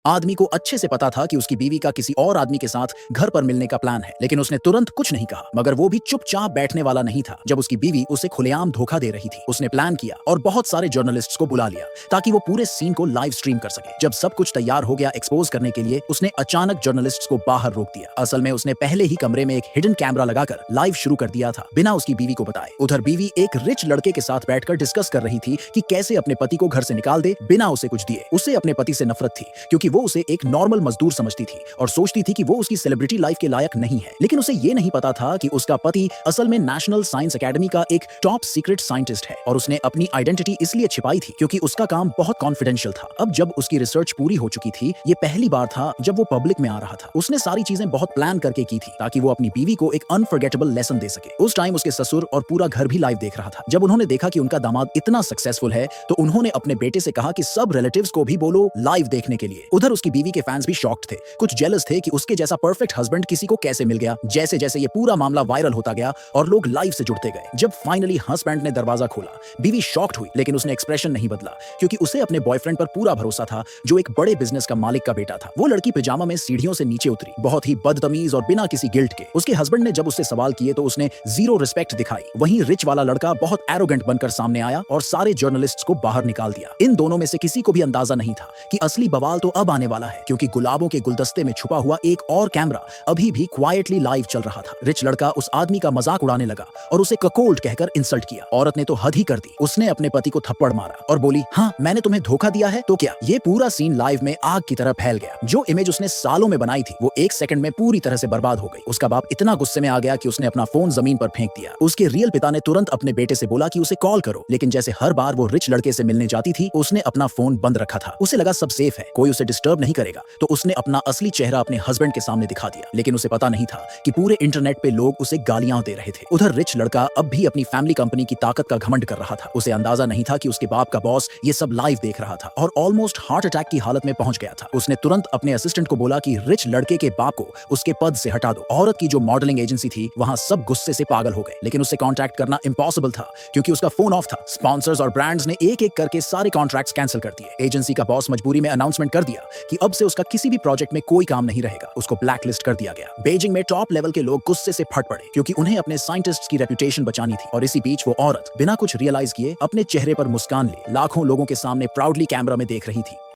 आदमी को अच्छे से पता था कि उसकी बीवी का किसी और आदमी के साथ घर पर मिलने का प्लान है, लेकिन उसने तुरंत कुछ नहीं कहा। मगर वो भी चुपचाप बैठने वाला नहीं था जब उसकी बीवी उसे खुलेआम धोखा दे रही थी। उसने प्लान किया और बहुत सारे जर्नलिस्ट्स को बुला लिया ताकि वो पूरे सीन को लाइव स्ट्रीम कर सके। जब सब कुछ तैयार हो गया एक्सपोज करने के लिए, उसने अचानक जर्नलिस्ट्स को बाहर रोक दिया। असल में उसने पहले ही कमरे में एक हिडन कैमरा लगाकर लाइव शुरू कर दिया था, बिना उसकी बीवी को बताए। उधर बीवी एक रिच लड़के के साथ बैठकर डिस्कस कर रही थी कि कैसे अपने पति को घर से निकाल दे बिना उसे कुछ दिए। उसे अपने पति से नफरत थी क्योंकि वो उसे एक नॉर्मल मजदूर समझती थी और सोचती थी कि वो उसकी सेलिब्रिटी लाइफ के लायक नहीं है। लेकिन उसे ये नहीं पता था कि उसका पति असल में नेशनल साइंस एकेडमी का एक टॉप सीक्रेट साइंटिस्ट है और उसने अपनी आइडेंटिटी इसलिए छिपाई थी क्योंकि उसका काम बहुत कॉन्फिडेंशियल था। अब जब उसकी रिसर्च पूरी हो चुकी थी, ये पहली बार था जब वो पब्लिक में आ रहा था। उसने सारी चीजें बहुत प्लान करके की थी ताकि वो अपनी बीवी को एक अनफॉरगेटेबल लेसन दे सके। उस टाइम उसके ससुर और पूरा घर भी लाइव देख रहा था। जब उन्होंने देखा कि उनका दामाद इतना सक्सेसफुल है तो उन्होंने अपने बेटे से कहा कि सब रिलेटिव्स को भी बोलो लाइव देखने के लिए। उधर उसकी बीवी के फैंस भी शॉक्ड थे, कुछ जेलस थे कि उसके जैसा परफेक्ट हस्बैंड किसी को कैसे मिल गया। जैसे जैसे ये पूरा मामला वायरल होता गया और लोग लाइव से जुड़ते गए। जब फाइनली हस्बैंड ने दरवाजा खोला, बीवी शॉक्ड हुई, लेकिन उसने एक्सप्रेशन नहीं बदला क्योंकि उसे अपने बॉयफ्रेंड पर पूरा भरोसा था जो एक बड़े बिजनेस का मालिक का बेटा था। वो लड़की पिजामा में सीढ़ियों से नीचे उतरी, बहुत ही बदतमीज और बिना किसी गिल्ट के। उसके हस्बैंड ने जब उससे सवाल किए तो उसने जीरो रिस्पेक्ट दिखाई। वहीं रिच वाला लड़का बहुत एरोगेंट बनकर सामने आया और सारे जर्नलिस्ट्स को बाहर निकाल दिया। इन दोनों में से किसी को भी अंदाजा नहीं था कि असली बवाल तो अब आने वाला है, क्योंकि गुलाबों के गुलदस्ते में छुपा हुआ एक और कैमरा अभी भी क्वाइटली लाइव चल रहा था। रिच लड़का उस आदमी का मजाक उड़ाने लगा और उसे ककोल्ड कहकर इंसल्ट किया। औरत ने तो हद ही कर दी। उसने अपने पति को थप्पड़ मारा और बोली, हाँ मैंने तुम्हें धोखा दिया है तो क्या। ये पूरा सीन लाइव में आग की तरह फैल गया। जो इमेज उसने सालों में बनाई थी वो एक सेकंड में पूरी तरह से बर्बाद हो गई। उसका बाप इतना गुस्से में आ गया कि उसने अपना फोन जमीन पर फेंक दिया। उसके रियल पिता ने तुरंत अपने बेटे से बोला कि उसे कॉल करो, लेकिन जैसे हर बार वो रिच लड़के से मिलने जाती थी उसने अपना फोन बंद रखा था। उसे लगा सब सेफ है, कोई उसे डिस्टर्ब नहीं करेगा, तो उसने अपना असली चेहरा अपने हस्बैंड के सामने दिखा दिया। लेकिन उसे पता नहीं था कि पूरे इंटरनेट पे लोग उसे गालियां दे रहे थे। उधर रिच लड़का अब भी अपनी फैमिली कंपनी की ताकत का घमंड कर रहा था। उसे अंदाजा नहीं था कि उसके बाप का बॉस ये सब लाइव देख रहा था और ऑलमोस्ट हार्ट अटैक की हालत में पहुंच गया था। उसने तुरंत अपने असिस्टेंट को बोला कि रिच लड़के के बाप को उसके पद से हटा दो। औरत की जो मॉडलिंग एजेंसी थी वहां सब गुस्से से पागल हो गए, लेकिन उससे कॉन्टैक्ट करना इम्पॉसिबल था क्योंकि उसका फोन ऑफ था। स्पॉन्सर्स और ब्रांड्स ने एक एक करके सारे कॉन्ट्रैक्ट्स कैंसिल कर दिए। एजेंसी का बॉस मजबूरी में अनाउंसमेंट कर दिया कि अब से उसका किसी भी प्रोजेक्ट में कोई काम नहीं रहेगा। उसको ब्लैकलिस्ट कर दिया गया। बीजिंग में टॉप लेवल के लोग गुस्से से फट पड़े क्योंकि उन्हें अपने साइंटिस्ट्स की रेपुटेशन बचानी थी। और इसी बीच वो औरत बिना कुछ रियलाइज किए अपने चेहरे पर मुस्कान लिए लाखों लोगों के सामने प्राउडली कैमरा में देख रही थी।